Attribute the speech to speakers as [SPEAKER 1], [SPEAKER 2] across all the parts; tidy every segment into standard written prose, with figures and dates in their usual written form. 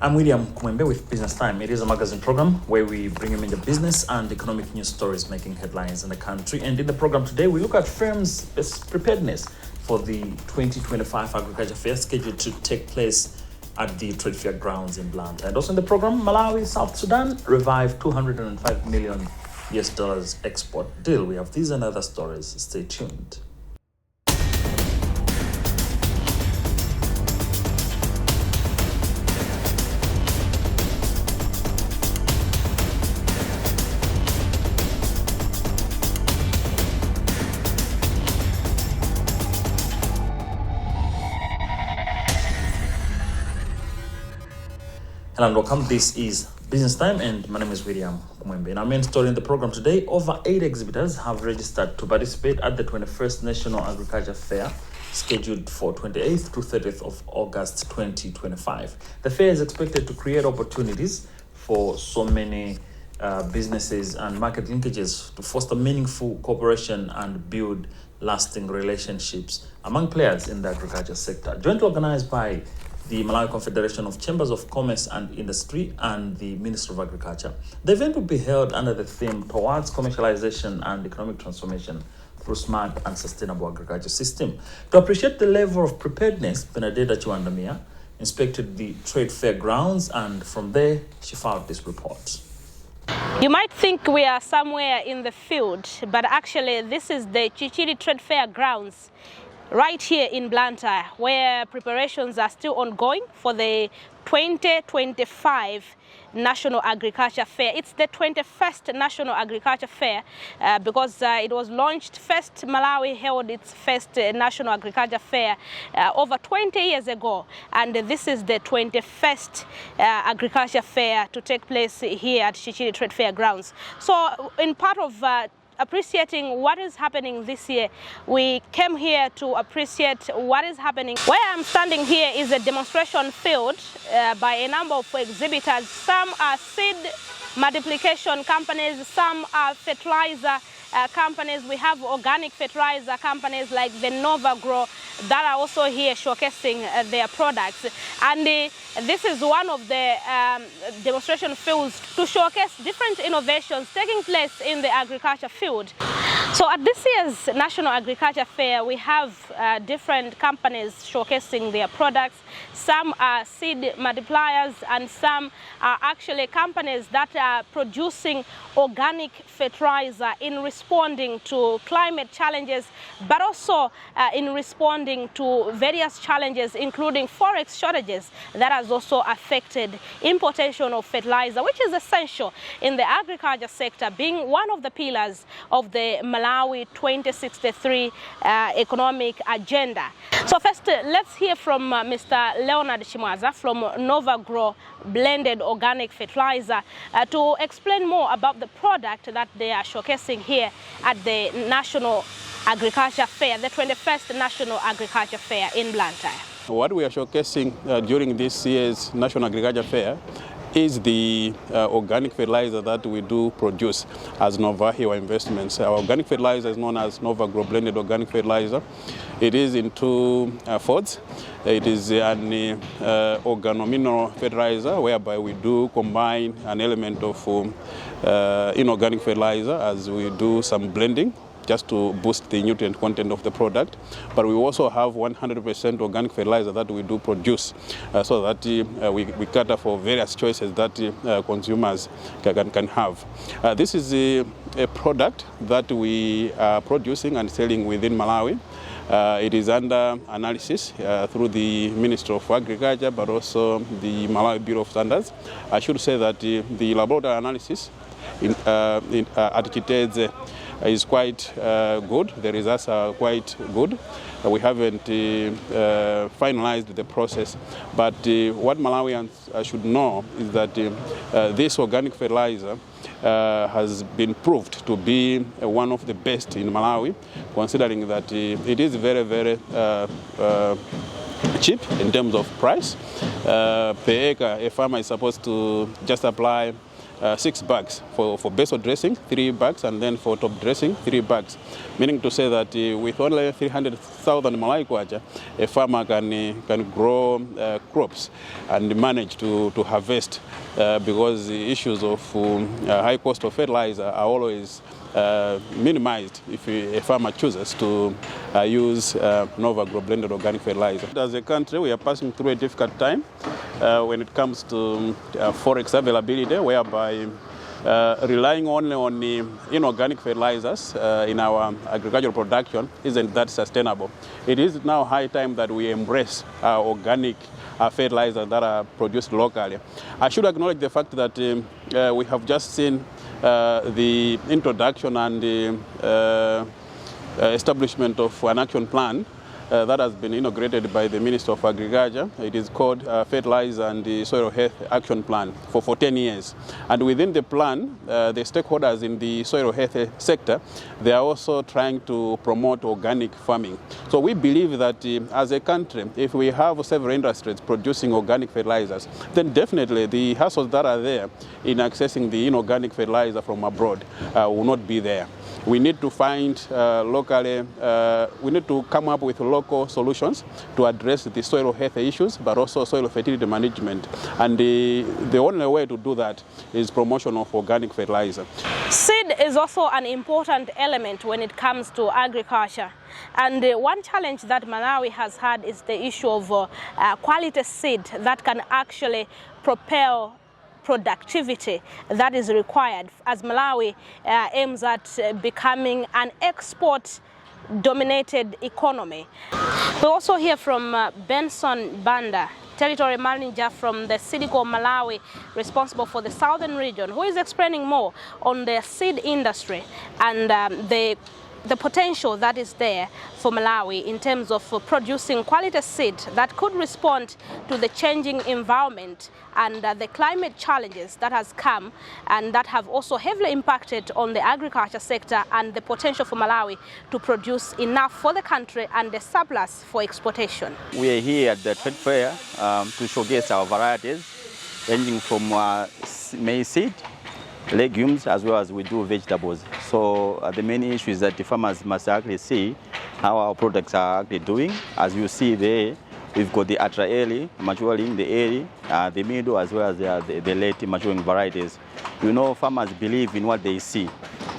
[SPEAKER 1] I'm William Kumwembe with Business Time. It is a magazine program where we bring you major business and economic news stories making headlines in the country. And in the program today, we look at firms' preparedness for the 2025 Agriculture Fair scheduled to take place at the Trade Fair grounds in Blantyre. And also in the program, Malawi South Sudan revived $205 million export deal. We have these and other stories. Stay tuned. Hello and welcome. This is Business Time and my name is William Kumwembe. In our main story in the program today, over 8 exhibitors have registered to participate at the 21st National Agriculture Fair scheduled for 28th to 30th of August 2025. The fair is expected to create opportunities for so many businesses and market linkages to foster meaningful cooperation and build lasting relationships among players in the agriculture sector. Jointly organized by the Malawi Confederation of Chambers of Commerce and Industry and the Ministry of Agriculture. The event will be held under the theme Towards Commercialization and Economic Transformation through Smart and Sustainable Agriculture System. To appreciate the level of preparedness, Benedetta Chiwandamia inspected the trade fair grounds, and from there she filed this report.
[SPEAKER 2] You might think we are somewhere in the field, but actually this is the Chichiri Trade Fair grounds right here in Blantyre, where preparations are still ongoing for the 2025 National Agriculture Fair. It's the 21st National Agriculture Fair because it was launched first. Malawi held its first National Agriculture Fair over 20 years ago, and this is the 21st Agriculture Fair to take place here at Chichiri Trade Fair grounds. So in part of appreciating what is happening this year, we came here to appreciate what is happening. Where I'm standing here is a demonstration field by a number of exhibitors. Some are seed multiplication companies, some are fertilizer companies. We have organic fertilizer companies like the Novagro that are also here showcasing their products. And this is one of the demonstration fields to showcase different innovations taking place in the agriculture field. So at this year's National Agriculture Fair, we have different companies showcasing their products. Some are seed multipliers and some are actually companies that are producing organic fertilizer in responding to climate challenges, but also in responding to various challenges, including forex shortages that has also affected importation of fertilizer, which is essential in the agriculture sector, being one of the pillars of the Malawi 2063 economic agenda. So first, let's hear from Mr. Leonard Chimwaza from Novagro Blended Organic Fertilizer to explain more about the product that they are showcasing here at the National Agriculture Fair, the 21st National Agriculture Fair in Blantyre.
[SPEAKER 3] What we are showcasing during this year's National Agriculture Fair is the organic fertilizer that we do produce as Novahiwa Investments. Our organic fertilizer is known as Novagro Blended Organic Fertilizer. It is in two folds. It is an organomineral fertilizer whereby we do combine an element of inorganic fertilizer as we do some blending just to boost the nutrient content of the product. But we also have 100% organic fertilizer that we do produce so that we cater for various choices that consumers can have. This is a product that we are producing and selling within Malawi. It is under analysis through the Ministry of Agriculture, but also the Malawi Bureau of Standards. I should say that the laboratory analysis at Chiteze is quite good. The results are quite good. We haven't finalized the process, but what Malawians should know is that this organic fertilizer has been proved to be one of the best in Malawi, considering that it is very, very cheap in terms of price. Per acre, a farmer is supposed to just apply 6 bags. For basil dressing, 3 bags, and then for top dressing, 3 bags. Meaning to say that with only 300,000 Malawi kwacha, a farmer can grow crops and manage to harvest because the issues of high cost of fertilizer are always minimized if a farmer chooses to use Nova Grow blended organic fertilizer. As a country, we are passing through a difficult time when it comes to forex availability, whereby relying only on inorganic fertilizers in our agricultural production isn't that sustainable. It is now high time that we embrace organic fertilizers that are produced locally. I should acknowledge the fact that we have just seen the introduction and the establishment of an action plan that has been inaugurated by the Minister of Agriculture. It is called Fertilizer and Soil Health Action Plan for 10 years. And within the plan, the stakeholders in the soil health sector, they are also trying to promote organic farming. So we believe that as a country, if we have several industries producing organic fertilizers, then definitely the hassles that are there in accessing the inorganic fertilizer from abroad will not be there. We need to find we need to come up with local solutions to address the soil health issues, but also soil fertility management. And the only way to do that is promotion of organic fertilizer.
[SPEAKER 2] Seed is also an important element when it comes to agriculture. And one challenge that Malawi has had is the issue of quality seed that can actually propel productivity that is required as Malawi aims at becoming an export-dominated economy. We also hear from Benson Banda, territory manager from the Sidiko Malawi, responsible for the southern region, who is explaining more on the seed industry and the potential that is there for Malawi in terms of producing quality seed that could respond to the changing environment and the climate challenges that has come and that have also heavily impacted on the agriculture sector and the potential for Malawi to produce enough for the country and the surplus for exportation.
[SPEAKER 4] We are here at the trade fair to showcase our varieties ranging from maize seed, legumes, as well as we do vegetables. So the main issue is that the farmers must actually see how our products are actually doing. As you see there, we've got the ultra early, maturing, the early, the middle, as well as the late maturing varieties. You know, farmers believe in what they see.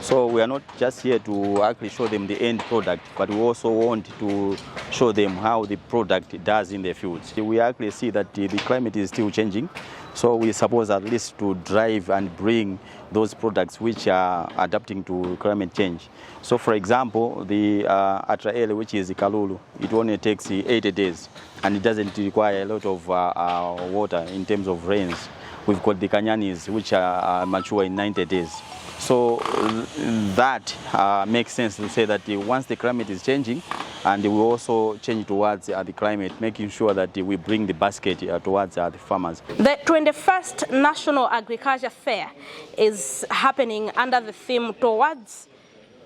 [SPEAKER 4] So we are not just here to actually show them the end product, but we also want to show them how the product does in the fields. We actually see that the climate is still changing. So we suppose at least to drive and bring those products which are adapting to climate change. So for example, the Atraele, which is the Kalulu, it only takes 80 days and it doesn't require a lot of water in terms of rains. We've got the Kanyanis, which are mature in 90 days. So that makes sense to say that once the climate is changing, and we also change towards the climate, making sure that we bring the basket towards the farmers. The
[SPEAKER 2] 21st National Agriculture Fair is happening under the theme towards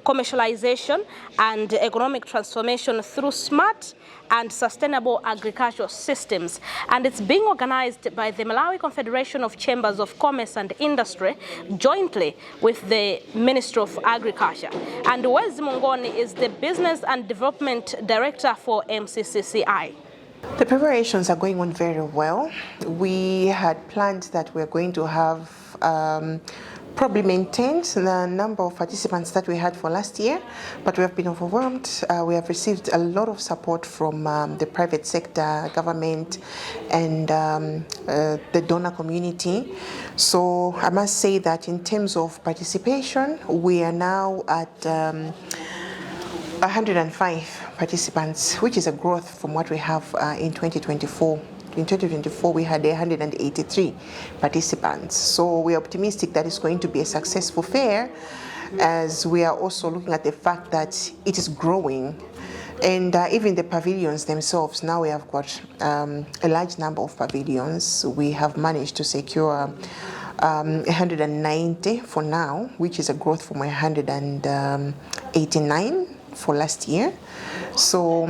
[SPEAKER 2] commercialization and economic transformation through smart and sustainable agricultural systems. And it's being organized by the Malawi Confederation of Chambers of Commerce and Industry jointly with the Ministry of Agriculture. And Wes Mungoni is the Business and Development Director for MCCCI.
[SPEAKER 5] The preparations are going on very well. We had planned that we're going to have probably maintained the number of participants that we had for last year, but we have been overwhelmed. We have received a lot of support from the private sector, government, and the donor community. So I must say that in terms of participation, we are now at 105 participants, which is a growth from what we have in 2024. In 2024, we had 183 participants. So we are optimistic that it's going to be a successful fair, as we are also looking at the fact that it is growing. And even the pavilions themselves, now we have got a large number of pavilions. We have managed to secure 190 for now, which is a growth from 189 for last year. So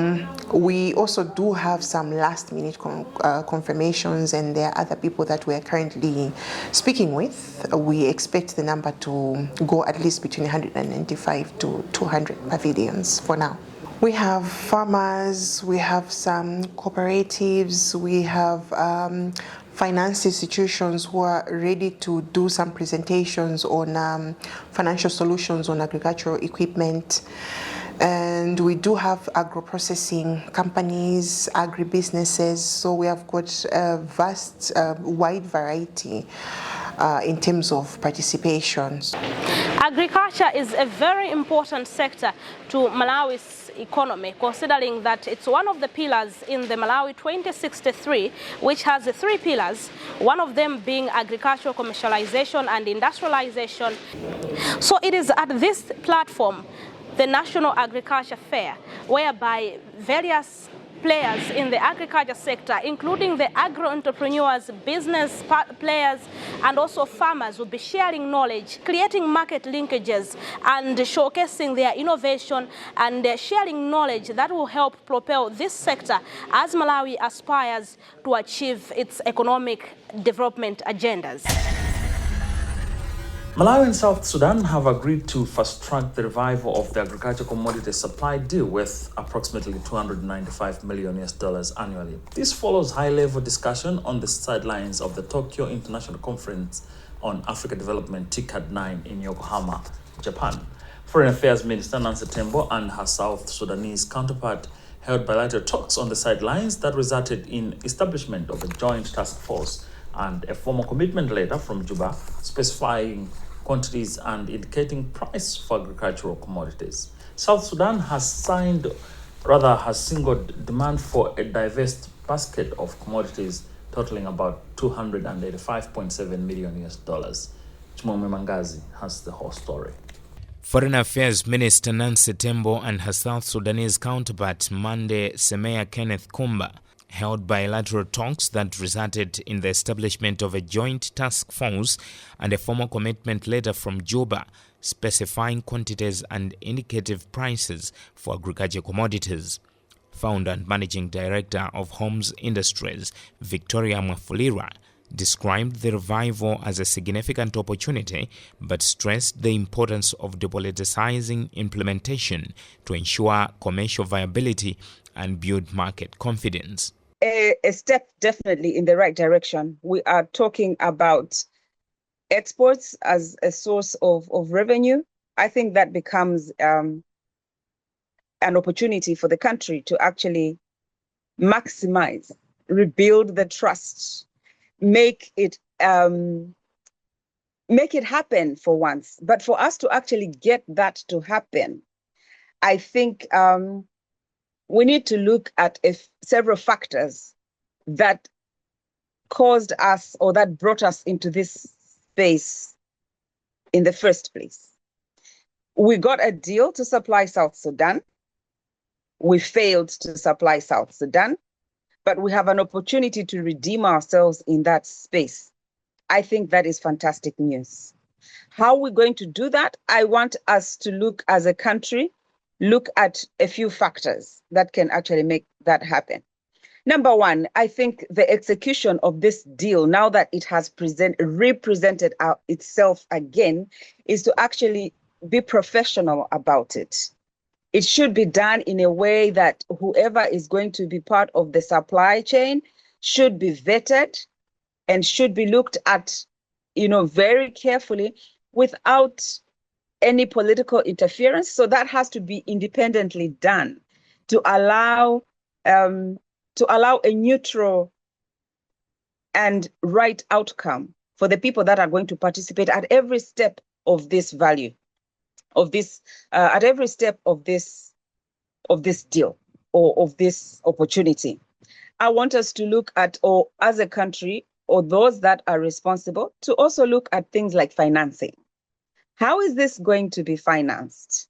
[SPEAKER 5] we also do have some last-minute confirmations, and there are other people that we are currently speaking with. We expect the number to go at least between 195 to 200 pavilions for now. We have farmers, we have some cooperatives, we have finance institutions who are ready to do some presentations on financial solutions on agricultural equipment. And we do have agro-processing companies, agribusinesses, so we have got a vast, wide variety in terms of participations.
[SPEAKER 2] Agriculture is a very important sector to Malawi's economy, considering that it's one of the pillars in the Malawi 2063, which has 3 pillars, one of them being agricultural commercialization and industrialization. So it is at this platform, the National Agriculture Fair, whereby various players in the agriculture sector, including the agro-entrepreneurs, business players, and also farmers, will be sharing knowledge, creating market linkages, and showcasing their innovation and sharing knowledge that will help propel this sector as Malawi aspires to achieve its economic development agendas.
[SPEAKER 1] Malawi and South Sudan have agreed to fast-track the revival of the agricultural commodity supply deal worth approximately $295 million annually. This follows high-level discussion on the sidelines of the Tokyo International Conference on Africa Development TICAD-9 in Yokohama, Japan. Foreign Affairs Minister Nancy Tembo and her South Sudanese counterpart held bilateral talks on the sidelines that resulted in establishment of a joint task force and a formal commitment letter from Juba specifying quantities and indicating price for agricultural commodities. South Sudan has singled demand for a diverse basket of commodities totaling about $285.7 million. Kumwembe has the whole story.
[SPEAKER 6] Foreign Affairs Minister Nancy Tembo and her South Sudanese counterpart Mande Semeya Kenneth Kumba held bilateral talks that resulted in the establishment of a joint task force and a formal commitment letter from Juba specifying quantities and indicative prices for agricultural commodities. Founder and Managing Director of Homes Industries, Victoria Mwafulira, described the revival as a significant opportunity but stressed the importance of depoliticizing implementation to ensure commercial viability and build market confidence.
[SPEAKER 7] A step definitely in the right direction. We are talking about exports as a source of revenue. I think that becomes an opportunity for the country to actually maximize, rebuild the trust, make it happen for once. But for us to actually get that to happen, I think we need to look at several factors that caused us or that brought us into this space in the first place. We got a deal to supply South Sudan. We failed to supply South Sudan, but we have an opportunity to redeem ourselves in that space. I think that is fantastic news. How are we going to do that? I want us to look as a country, look at a few factors that can actually make that happen. Number one, I think the execution of this deal, now that it has represented itself again, is to actually be professional about it. It should be done in a way that whoever is going to be part of the supply chain should be vetted and should be looked at, very carefully without any political interference. So that has to be independently done to allow a neutral and right outcome for the people that are going to participate at every step of this value, at every step of this deal or of this opportunity. I want us to look at, or as a country, or those that are responsible, to also look at things like financing. How is this going to be financed?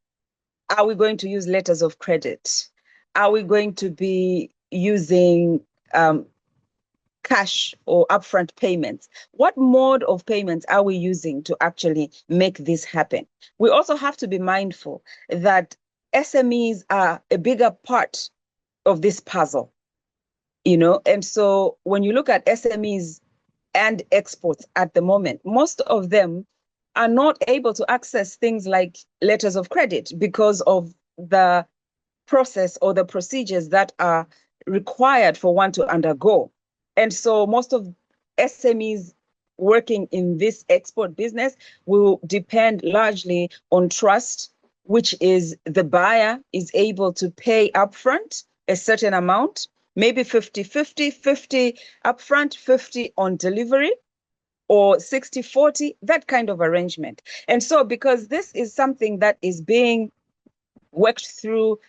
[SPEAKER 7] Are we going to use letters of credit? Are we going to be using cash or upfront payments? What mode of payments are we using to actually make this happen? We also have to be mindful that SMEs are a bigger part of this puzzle, and so when you look at SMEs and exports at the moment, most of them are not able to access things like letters of credit because of the process or the procedures that are required for one to undergo. And so most of SMEs working in this export business will depend largely on trust, which is the buyer is able to pay upfront a certain amount, maybe 50-50, 50 upfront, 50 on delivery, or 60-40, that kind of arrangement. And so because this is something that is being worked through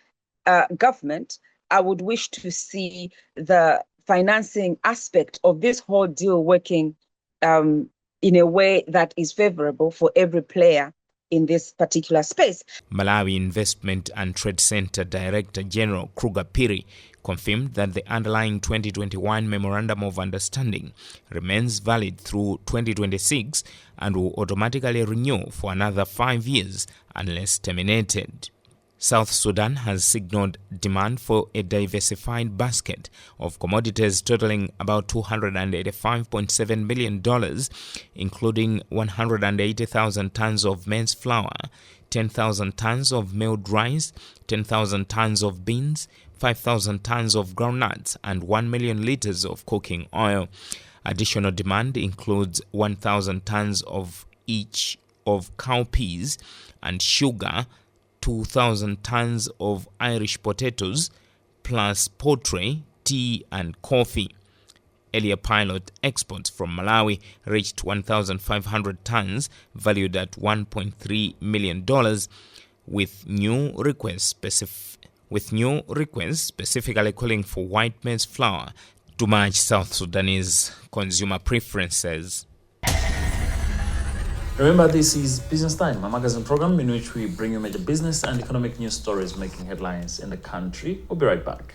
[SPEAKER 7] government, I would wish to see the financing aspect of this whole deal working in a way that is favorable for every player in this particular space.
[SPEAKER 6] Malawi Investment and Trade Center Director General Kruger Piri confirmed that the underlying 2021 Memorandum of Understanding remains valid through 2026 and will automatically renew for another 5 years unless terminated. South Sudan has signaled demand for a diversified basket of commodities totaling about $285.7 million, including 180,000 tons of maize flour, 10,000 tons of milled rice, 10,000 tons of beans, 5,000 tons of groundnuts, and 1 million liters of cooking oil. Additional demand includes 1,000 tons of each of cowpeas and sugar, 2,000 tons of Irish potatoes, plus poultry, tea, and coffee. Earlier pilot exports from Malawi reached 1,500 tons, valued at $1.3 million, with new requests specifically calling for white maize flour to match South Sudanese consumer preferences.
[SPEAKER 1] Remember, this is Business Time, a magazine program in which we bring you major business and economic news stories making headlines in the country. We'll be right back.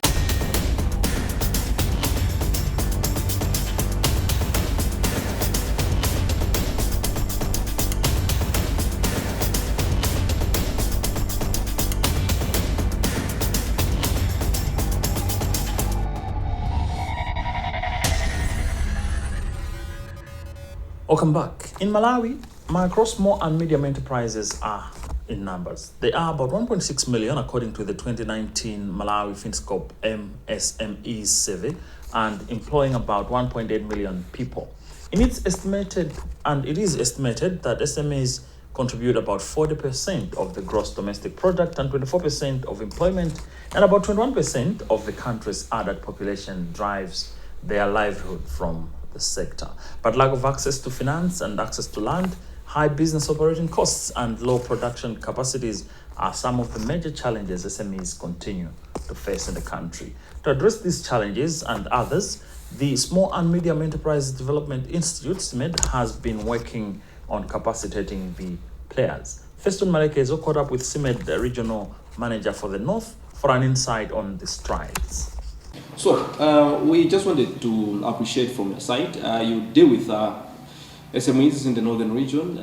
[SPEAKER 1] Welcome back. In Malawi, micro, small and medium enterprises are in numbers. They are about 1.6 million according to the 2019 Malawi Finscope MSMEs survey and employing about 1.8 million people. It is estimated that SMEs contribute about 40% of the gross domestic product and 24% of employment, and about 21% of the country's adult population drives their livelihood from the sector. But lack of access to finance and access to land, high business operating costs, and low production capacities are some of the major challenges SMEs continue to face in the country. To address these challenges and others, the Small and Medium Enterprise Development Institute, SMED, has been working on capacitating the players. Feston Malekezo caught up with SMED, the regional manager for the North, for an insight on the strides.
[SPEAKER 8] So we just wanted to appreciate from your side, you deal with SMEs in the northern region.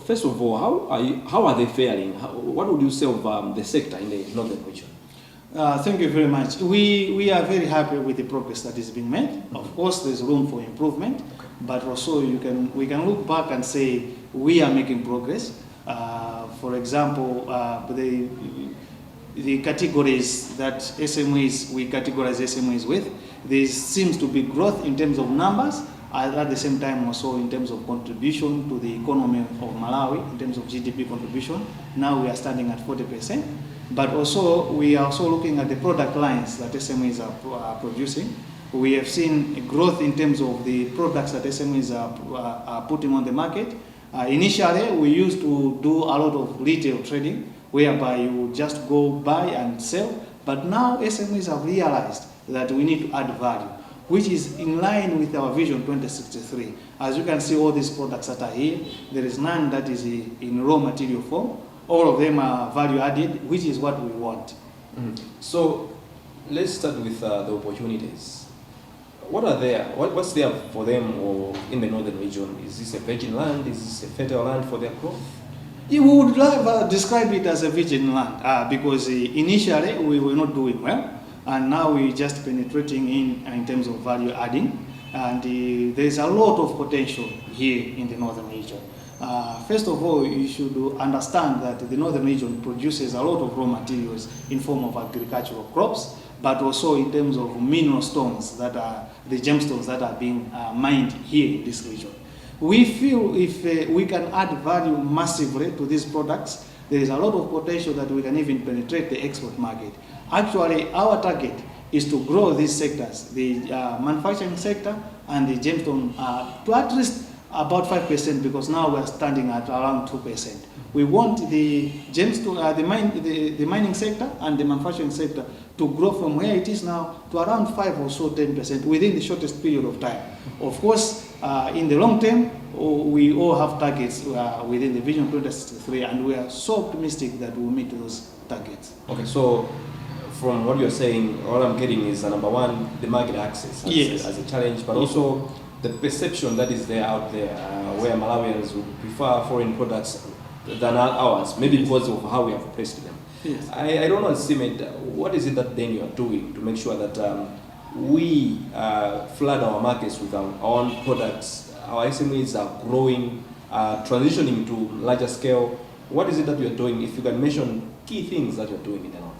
[SPEAKER 8] First of all, how are they faring? What would you say of the sector in the northern region?
[SPEAKER 9] Thank you very much. We are very happy with the progress that is being made. Of course, there's room for improvement, but also we can look back and say we are making progress. For example, the categories that we categorize SMEs with, there seems to be growth in terms of numbers, at the same time also in terms of contribution to the economy of Malawi, in terms of GDP contribution. Now we are standing at 40%, but also we are also looking at the product lines that SMEs are producing. We have seen a growth in terms of the products that SMEs are putting on the market. Initially, we used to do a lot of retail trading, whereby you just go buy and sell, but now SMEs have realized that we need to add value, which is in line with our Vision 2063. As you can see, all these products that are here, there is none that is in raw material form. All of them are value added, which is what we want.
[SPEAKER 8] So let's start with the opportunities. What are there? What's there for them or in the northern region? Is this a virgin land? Is this a fertile land for their growth?
[SPEAKER 9] You would describe it as a virgin land because initially we were not doing well, and now we're just penetrating in terms of value adding, and there's a lot of potential here in the northern region. First of all, you should understand that the northern region produces a lot of raw materials in form of agricultural crops, but also in terms of mineral stones that are the gemstones that are being mined here in this region. We feel if we can add value massively to these products, there is a lot of potential that we can even penetrate the export market. Actually, our target is to grow these sectors, the manufacturing sector and the gemstone, to at least about 5%, because now we're standing at around 2%. We want the gemstone, the mining sector and the manufacturing sector to grow from where it is now to around 5 or so 10% within the shortest period of time. Of course, in the long term, we all have targets within the Vision 2063, and we are so optimistic that we'll meet those targets.
[SPEAKER 8] Okay, so from what you're saying, all I'm getting is number one, the market access as a challenge, but also the perception that is there out there, where Malawians would prefer foreign products than ours, maybe because of how we have placed them.
[SPEAKER 9] Yes.
[SPEAKER 8] I don't know, Cement, what is it that then you are doing to make sure that we flood our markets with our own products, our SMEs are growing, transitioning to larger scale? What is it that you're doing? If you can mention key things that you're doing in the north.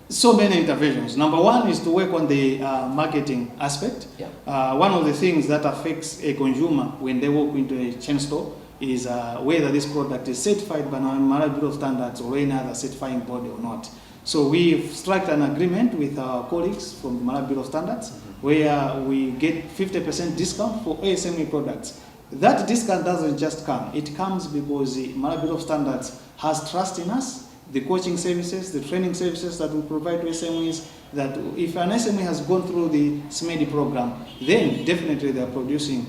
[SPEAKER 9] So many interventions. Number one is to work on the marketing aspect.
[SPEAKER 8] Yeah.
[SPEAKER 9] One of the things that affects a consumer when they walk into a chain store is whether this product is certified by Malawi Bureau of Standards or any other certifying body or not. So we've struck an agreement with our colleagues from the Malawi Bureau of Standards where we get 50% discount for ASME products. That discount doesn't just come. It comes because the Malawi Bureau of Standards has trust in us, the coaching services, the training services that we provide to SMEs, that if an SME has gone through the SMEDI program, then definitely they are producing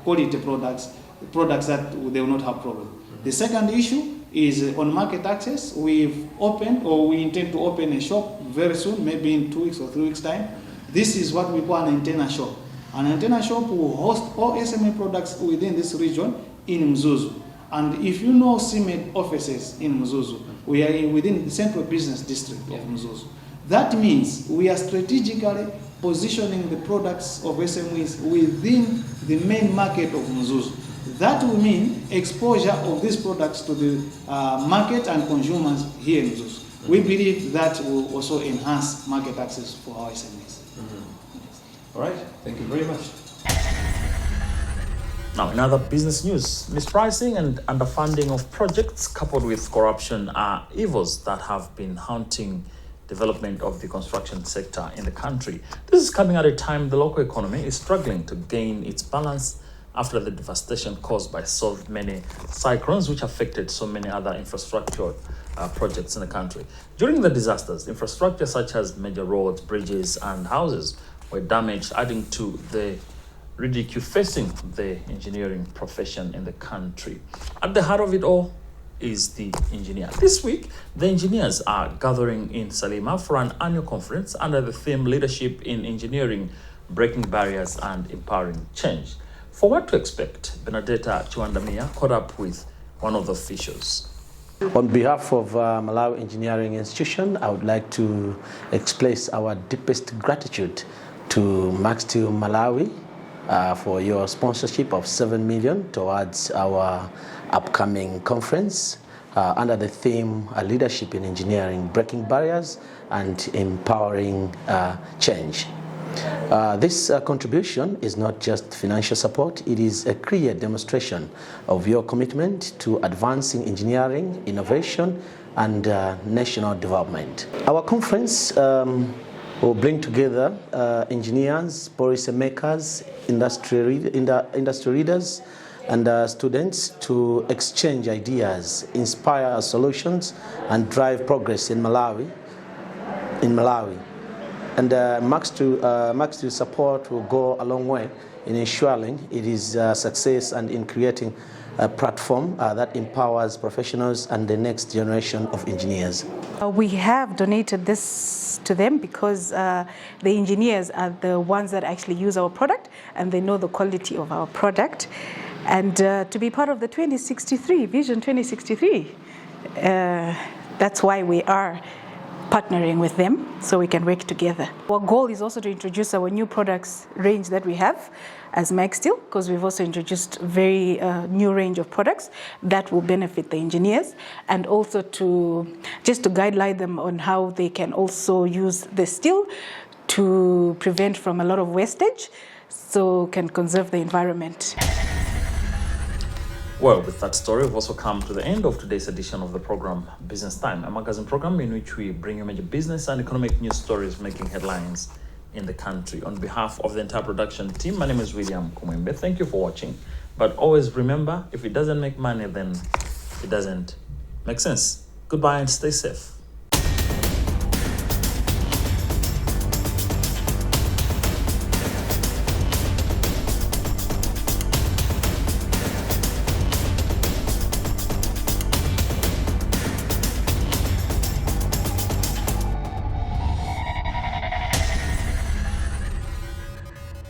[SPEAKER 9] quality products that they will not have problem. The second issue is on market access. We've opened, or we intend to open a shop very soon, maybe in 2 weeks or 3 weeks time. This is what we call an antenna shop. An antenna shop will host all SME products within this region in Mzuzu. And if you know CIMED offices in Mzuzu, we are within the central business district of Mzuzu. That means we are strategically positioning the products of SMEs within the main market of Mzuzu. That will mean exposure of these products to the market and consumers here in Mzuzu. We believe that will also enhance market access for our SMEs.
[SPEAKER 8] All right, thank you very much.
[SPEAKER 1] Now, in other business news, mispricing and underfunding of projects coupled with corruption are evils that have been haunting development of the construction sector in the country. This is coming at a time the local economy is struggling to gain its balance after the devastation caused by so many cyclones, which affected so many other infrastructure projects in the country. During the disasters, infrastructure such as major roads, bridges, and houses were damaged, adding to the ridicule facing the engineering profession in the country. At the heart of it all is the engineer. This week, the engineers are gathering in Salima for an annual conference under the theme Leadership in Engineering, Breaking Barriers and Empowering Change. For what to expect, Benedetta Chiwandamia caught up with one of the officials.
[SPEAKER 10] On behalf of Malawi Engineering Institution, I would like to express our deepest gratitude to Max Steel Malawi for your sponsorship of 7 million towards our upcoming conference under the theme Leadership in Engineering, Breaking Barriers and Empowering Change. This contribution is not just financial support, it is a clear demonstration of your commitment to advancing engineering, innovation, and national development. Our conference will bring together engineers, policy makers, industry leaders, and students to exchange ideas, inspire solutions, and drive progress in Malawi. And Max Steel support will go a long way in ensuring it is success and in creating a platform that empowers professionals and the next generation of engineers.
[SPEAKER 11] We have donated this to them because the engineers are the ones that actually use our product and they know the quality of our product. And to be part of the Vision 2063, That's why we are partnering with them so we can work together. Our goal is also to introduce our new products range that we have as MagSteel, because we've also introduced a very new range of products that will benefit the engineers, and also to guide them on how they can also use the steel to prevent from a lot of wastage, so can conserve the environment.
[SPEAKER 1] Well, with that story, we've also come to the end of today's edition of the program Business Time, a magazine program in which we bring you major business and economic news stories making headlines in the country. On behalf of the entire production team, my name is William Kumwembe. Thank you for watching. But always remember, if it doesn't make money, then it doesn't make sense. Goodbye and stay safe.